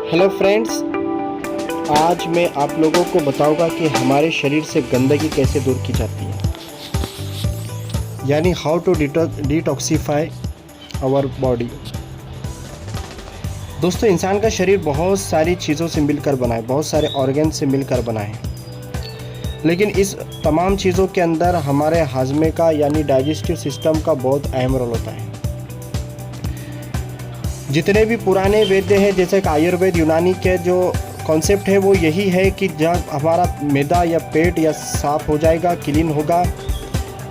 Hello friends, आज मैं आप लोगों को बताऊंगा कि हमारे शरीर से गंदगी कैसे दूर की जाती है, यानी how to detoxify our body. दोस्तों, इंसान का शरीर बहुत सारी चीज़ों से मिलकर बना है, बहुत सारे ऑर्गन से मिलकर बना है, लेकिन इस तमाम चीज़ों के अंदर हमारे हाजमे का यानी डाइजेस्टिव सिस्टम का बहुत अहम रोल होता है। जितने भी पुराने वैद्य हैं, जैसे कि आयुर्वेद, यूनानी के जो कॉन्सेप्ट है वो यही है कि जब हमारा मैदा या पेट या साफ़ हो जाएगा, क्लीन होगा,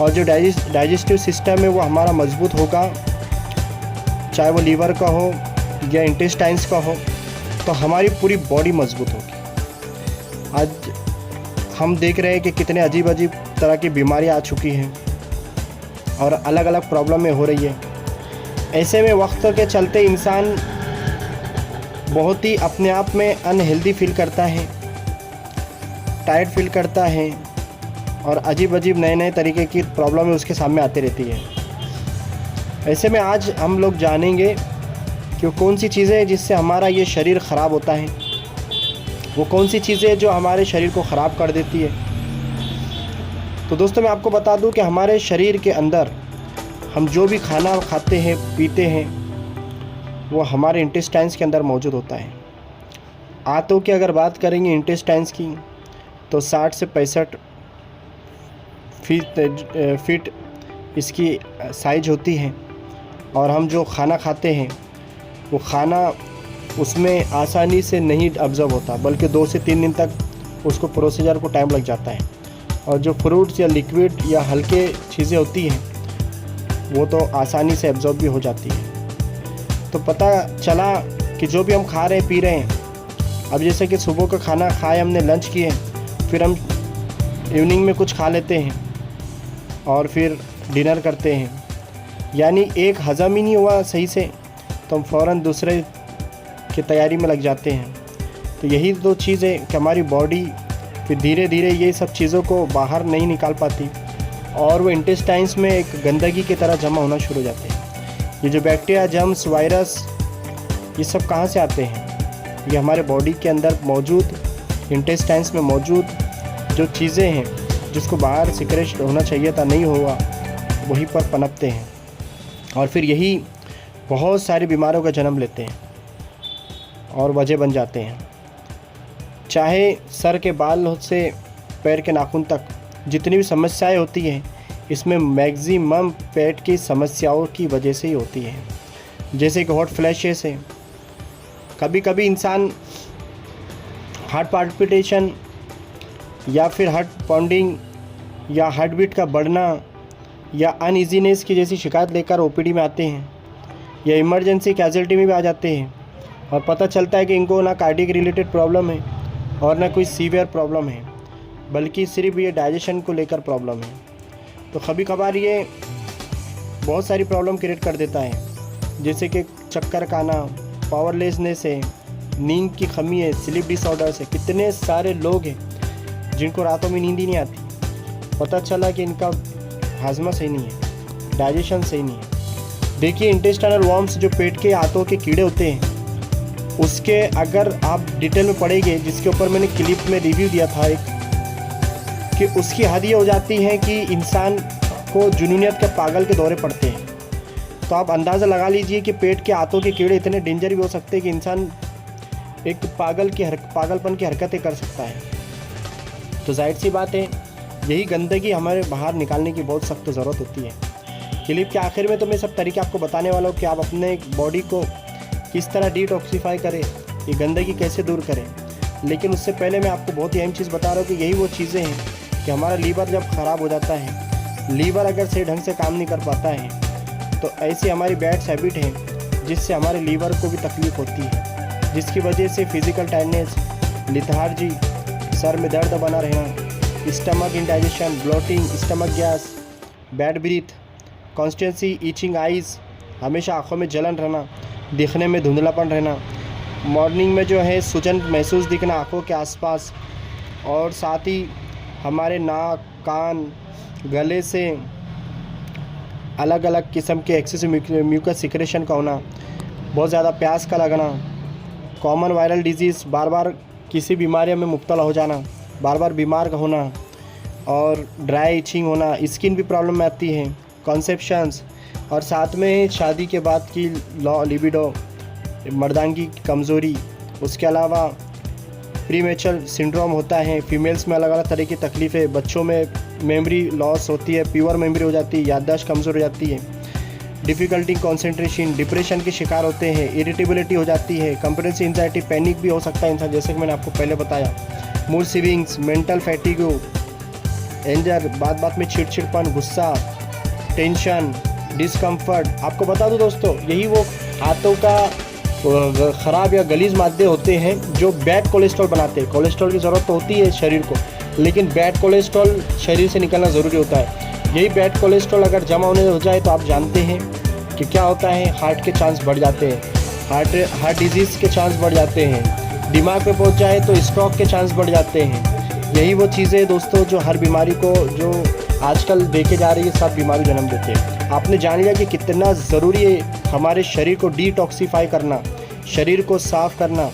और जो डाइजेस्टिव सिस्टम है वो हमारा मजबूत होगा, चाहे वो लीवर का हो या इंटेस्टाइन्स का हो, तो हमारी पूरी बॉडी मजबूत होगी। आज हम देख रहे हैं कि कितने अजीब अजीब तरह की बीमारियां आ चुकी हैं और अलग अलग प्रॉब्लमें हो रही है। ऐसे में वक्त के चलते इंसान बहुत ही अपने आप में अनहेल्दी फील करता है, टायर्ड फील करता है, और अजीब अजीब नए नए तरीके की प्रॉब्लमें उसके सामने आती रहती है। ऐसे में आज हम लोग जानेंगे कि कौन सी चीज़ें जिससे हमारा ये शरीर ख़राब होता है, वो कौन सी चीज़ें जो हमारे शरीर को ख़राब कर देती है। तो दोस्तों, मैं आपको बता दूं कि हमारे शरीर के अंदर हम जो भी खाना खाते हैं, पीते हैं, वो हमारे इंटेस्टाइन्स के अंदर मौजूद होता है। आंतों की अगर बात करेंगे इंटेस्टाइन्स की, तो 60 से 65 फीट इसकी साइज होती है, और हम जो खाना खाते हैं वो खाना उसमें आसानी से नहीं ऑब्जर्व होता, बल्कि 2 से 3 दिन तक उसको प्रोसीजर को टाइम लग जाता है। और जो फ्रूट्स या लिक्विड या हल्के चीज़ें होती हैं वो तो आसानी से एब्जॉर्ब भी हो जाती है। तो पता चला कि जो भी हम खा रहे हैं, पी रहे हैं, अब जैसे कि सुबह का खाना खाए, हमने लंच किए, फिर हम इवनिंग में कुछ खा लेते हैं और फिर डिनर करते हैं, यानी एक हज़म ही नहीं हुआ सही से, तो हम फ़ौरन दूसरे की तैयारी में लग जाते हैं। तो यही दो चीज़ें कि हमारी बॉडी फिर धीरे धीरे ये सब चीज़ों को बाहर नहीं निकाल पाती, और वो इंटेस्टाइन्स में एक गंदगी की तरह जमा होना शुरू हो जाते हैं। ये जो बैक्टीरिया, जर्म्स, वायरस, ये सब कहाँ से आते हैं? ये हमारे बॉडी के अंदर मौजूद इंटेस्टाइन्स में मौजूद जो चीज़ें हैं जिसको बाहर सिक्रेट होना चाहिए था, नहीं हुआ, वहीं पर पनपते हैं, और फिर यही बहुत सारी बीमारियों का जन्म लेते हैं और वजह बन जाते हैं। चाहे सर के बाल से पैर के नाखून तक जितनी भी समस्याएं होती हैं, इसमें मैक्सिमम पेट की समस्याओं की वजह से ही होती है। जैसे कि हॉट फ्लैशेस है, कभी कभी इंसान हार्ट पाल्पिटेशन या फिर हार्ट पाउंडिंग या हार्ट बीट का बढ़ना या अनईजीनेस की जैसी शिकायत लेकर ओपीडी में आते हैं या इमरजेंसी कैजुअल्टी में भी आ जाते हैं, और पता चलता है कि इनको ना कार्डियक रिलेटेड प्रॉब्लम है और ना कोई सीवियर प्रॉब्लम है, बल्कि सिर्फ ये डाइजेशन को लेकर प्रॉब्लम है। तो कभी कभार ये बहुत सारी प्रॉब्लम क्रिएट कर देता है, जैसे कि चक्कर का आना, पावरलेसनेस है, नींद की कमी है, स्लीप डिसऑर्डर्स है। कितने सारे लोग हैं जिनको रातों में नींद ही नहीं आती, पता चला कि इनका हाजमा सही नहीं है, डाइजेशन सही नहीं है। देखिए, इंटेस्टाइनल वर्म्स जो पेट के आंतों के कीड़े होते हैं, उसके अगर आप डिटेल में पढ़ेंगे, जिसके ऊपर मैंने क्लिप में रिव्यू दिया था एक, कि उसकी हद ये हो जाती है कि इंसान को जुनूनियत के पागल के दौरे पड़ते हैं। तो आप अंदाज़ा लगा लीजिए कि पेट के आंतों के कीड़े इतने डेंजर भी हो सकते हैं कि इंसान एक पागलपन की हरकतें कर सकता है। तो जाहिर सी बात है, यही गंदगी हमारे बाहर निकालने की बहुत सख्त ज़रूरत होती है। क्लिप के आखिर में तो मैं सब तरीके आपको बताने वाला हूँ कि आप अपने बॉडी को किस तरह डिटॉक्सिफाई करें, ये गंदगी कैसे दूर करें। लेकिन उससे पहले मैं आपको बहुत ही अहम चीज़ बता रहा हूँ कि यही वो चीज़ें हैं कि हमारा लीवर जब ख़राब हो जाता है, लीवर अगर सही ढंग से काम नहीं कर पाता है, तो ऐसी हमारी बैड हैबिट है जिससे हमारे लीवर को भी तकलीफ़ होती है, जिसकी वजह से फिज़िकल टायर्डनेस, लिथार्जी, सर में दर्द बना रहना, stomach indigestion, bloating, stomach gas, bad breath, constancy, itching eyes, हमेशा आँखों में जलन रहना, दिखने में धुंधलापन रहना, मॉर्निंग में जो है सूजन महसूस दिखना आँखों के आसपास, और साथ ही हमारे नाक, कान, गले से अलग अलग किस्म के एक्सेसिव म्यूकस सिक्रेशन का होना, बहुत ज़्यादा प्यास का लगना, कॉमन वायरल डिजीज़, बार बार किसी बीमारी में मुब्तला हो जाना, बार बार बीमार होना और ड्राई इचिंग होना, स्किन भी प्रॉब्लम में आती है, कॉन्सेप्शंस, और साथ में शादी के बाद की लिबिडो, मर्दांगी की कमज़ोरी। उसके अलावा प्रीमेच्योर सिंड्रोम होता है, फीमेल्स में अलग अलग तरह की तकलीफ़ें, बच्चों में मेमोरी लॉस होती है, प्योर मेमोरी हो जाती है, याददाश्त कमज़ोर हो जाती है, डिफ़िकल्टी कंसंट्रेशन, डिप्रेशन के शिकार होते हैं, इरिटेबिलिटी हो जाती है, कंप्रेसिव एंजाइटी, पैनिक भी हो सकता है इंसान, जैसे कि मैंने आपको पहले बताया, मूड स्विंग्स, मेंटल फैटिगो, एंजर, बात बात में चिड़चिड़पन, गुस्सा, टेंशन, डिस्कम्फर्ट। आपको बता दूं दोस्तों, यही वो हाथों का ख़राब या गलीज मादे होते हैं जो बैड कोलेस्ट्रॉल बनाते हैं। कोलेस्ट्रॉल की ज़रूरत तो होती है शरीर को, लेकिन बैड कोलेस्ट्रॉल शरीर से निकलना ज़रूरी होता है। यही बैड कोलेस्ट्रॉल अगर जमा होने हो जाए तो आप जानते हैं कि क्या होता है, हार्ट के चांस बढ़ जाते हैं, हार्ट डिजीज़ के चांस बढ़ जाते हैं, दिमाग पे पहुंच जाए तो स्ट्रोक के चांस बढ़ जाते हैं। यही वो चीज़ें दोस्तों जो हर बीमारी को, जो आजकल देखे जा रही है, सब बीमारी जन्म देते हैं। आपने जान लिया कि कितना ज़रूरी है हमारे शरीर को डिटॉक्सिफाई करना, शरीर को साफ़ करना,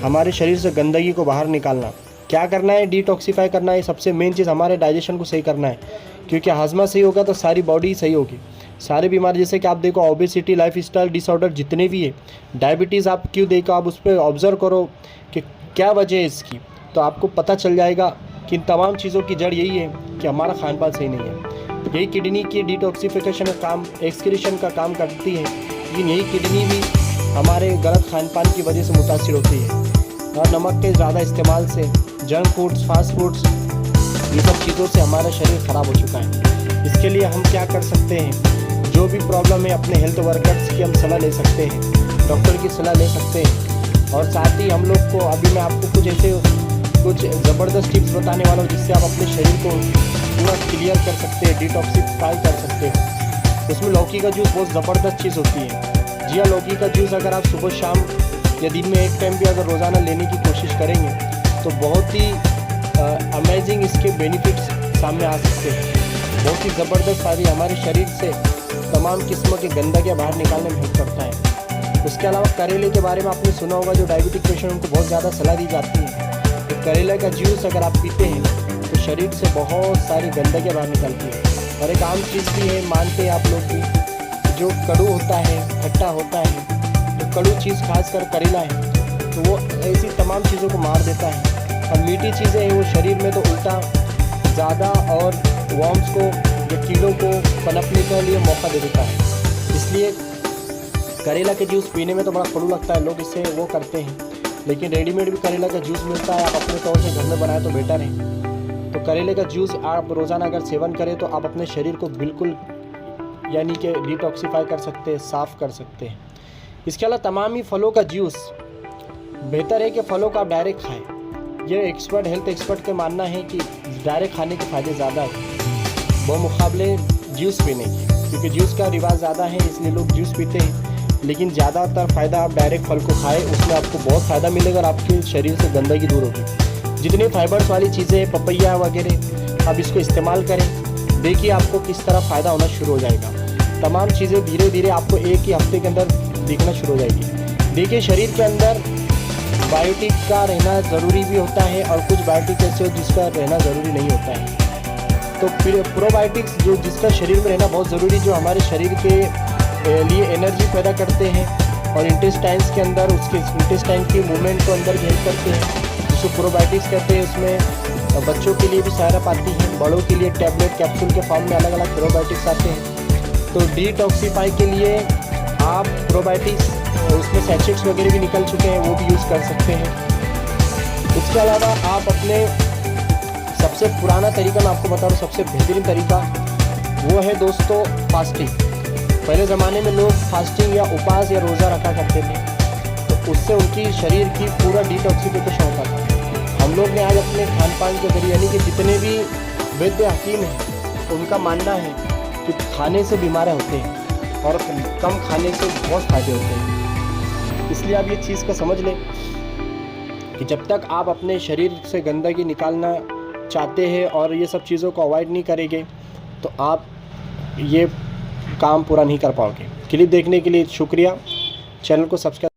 हमारे शरीर से गंदगी को बाहर निकालना। क्या करना है? डिटॉक्सिफाई करना है। सबसे मेन चीज़ हमारे डाइजेशन को सही करना है, क्योंकि हाजमा सही होगा तो सारी बॉडी सही होगी। सारी बीमारी, जैसे कि आप देखो ओबेसिटी, लाइफस्टाइल डिसऑर्डर जितने भी है, डायबिटीज़ आप क्यों देखो, आप उस पर ऑब्ज़र्व करो कि क्या वजह है इसकी, तो आपको पता चल जाएगा कि इन तमाम चीज़ों की जड़ यही है कि हमारा खान पान सही नहीं है। यही किडनी की डिटॉक्सिफिकेशन का काम, एक्सक्रीशन का काम करती है, लेकिन यही किडनी भी हमारे गलत खान पान की वजह से मुतासिर होती है, और नमक के ज़्यादा इस्तेमाल से, जंक फूड्स, फास्ट फूड्स, ये सब चीज़ों से हमारा शरीर ख़राब हो चुका है। इसके लिए हम क्या कर सकते हैं? जो भी प्रॉब्लम है अपने हेल्थ वर्कर्स की हम सलाह ले सकते हैं, डॉक्टर की सलाह ले सकते हैं, और साथ ही हम लोग को अभी मैं आपको कुछ ज़बरदस्त टिप्स बताने वाला हूँ जिससे आप अपने शरीर को पूरा क्लियर कर सकते हैं, डिटॉक्सिफाई कर सकते हैं। उसमें लौकी का जूस बहुत ज़बरदस्त चीज़ होती है। जी हाँ, लौकी का जूस अगर आप सुबह शाम या दिन में एक टाइम भी अगर रोज़ाना लेने की कोशिश करेंगे तो बहुत ही अमेजिंग इसके बेनिफिट्स सामने आ सकते हैं। बहुत ही ज़बरदस्त सारी हमारे शरीर से तमाम किस्म की गंदगियाँ बाहर निकालने में हेल्प करता है। उसके अलावा करेले के बारे में आपने सुना होगा, जो डायबिटिक पेशेंट उनको बहुत ज़्यादा सलाह दी जाती है। तो करेले का जूस अगर आप पीते हैं तो शरीर से बहुत सारी गंदगियाँ बाहर निकलती है। और एक आम चीज़ भी है, मानते हैं आप लोग भी, जो कड़ू होता है, खट्टा होता है, तो कड़ू चीज़ खासकर करेला है, तो वो ऐसी तमाम चीज़ों को मार देता है। और मीठी चीज़ें हैं वो शरीर में तो उल्टा ज़्यादा और वर्म्स को या कीड़ों को पनपने के लिए मौका दे देता है। इसलिए करेला के जूस पीने में तो बड़ा कड़ू लगता है, लोग इससे वो करते हैं, लेकिन रेडीमेड भी करेला का जूस मिलता है, आप अपने तौर से घर में बनाए तो बेटर है। तो करेले का जूस आप रोज़ाना अगर सेवन करें तो आप अपने शरीर को बिल्कुल यानी कि डिटॉक्सिफाई कर सकते हैं, साफ़ कर सकते हैं। इसके अलावा तमाम ही फलों का जूस बेहतर है कि फलों का आप डायरेक्ट खाएँ। ये एक्सपर्ट, हेल्थ एक्सपर्ट का मानना है कि डायरेक्ट खाने के फ़ायदे ज़्यादा है बमुकाबले जूस पीने के, क्योंकि जूस का रिवाज ज़्यादा है इसलिए लोग जूस पीते हैं। लेकिन ज़्यादातर फ़ायदा आप डायरेक्ट फल को खाएँ, उसमें आपको बहुत फ़ायदा मिलेगा और आपके शरीर से गंदगी दूर होगी। जितनी फाइबर्स वाली चीज़ें हैं, पपैया वगैरह, आप इसको इस्तेमाल करें, देखिए आपको किस तरह फ़ायदा होना शुरू हो जाएगा। तमाम चीज़ें धीरे धीरे आपको एक ही हफ्ते के अंदर दिखना शुरू हो जाएगी। देखिए शरीर के अंदर बायोटिक का रहना ज़रूरी भी होता है और कुछ बायोटिक ऐसे हो जिसका रहना ज़रूरी नहीं होता है। तो प्रोबायोटिक्स जो जिसका शरीर में रहना बहुत ज़रूरी, जो हमारे शरीर के लिए एनर्जी पैदा करते हैं और इंटेस्टाइन्स के अंदर उसके इंटेस्टाइन की मूवमेंट को अंदर भी हेल्प करते हैं, जिसको प्रोबायोटिक्स कहते हैं। उसमें बच्चों के लिए भी सहायता पाती है, बड़ों के लिए टैबलेट कैप्सूल के फॉर्म में अलग अलग प्रोबायोटिक्स आते हैं। तो डिटॉक्सिफाई के लिए आप प्रोबायोटिक्स, उसमें सैचेट्स वगैरह भी निकल चुके हैं, वो भी यूज़ कर सकते हैं। उसके अलावा आप अपने सबसे पुराना तरीका मैं आपको बता रहा हूँ, सबसे बेहतरीन तरीका वो है दोस्तों फास्टिंग। पहले ज़माने में लोग फास्टिंग या उपवास या रोज़ा रखा करते थे, तो उससे उनकी शरीर की पूरा डिटॉक्सिफिकेशन होता था। हम लोग ने आज अपने खान पान के जरिए, यानी कि जितने भी वैद्य हकीम हैं उनका मानना है कि खाने से बीमारियाँ होते हैं और कम खाने से बहुत फ़ायदे होते हैं। इसलिए आप ये चीज़ को समझ लें कि जब तक आप अपने शरीर से गंदगी निकालना चाहते हैं और ये सब चीज़ों को अवॉइड नहीं करेंगे तो आप ये काम पूरा नहीं कर पाओगे। क्लिप देखने के लिए शुक्रिया। चैनल को सब्सक्राइब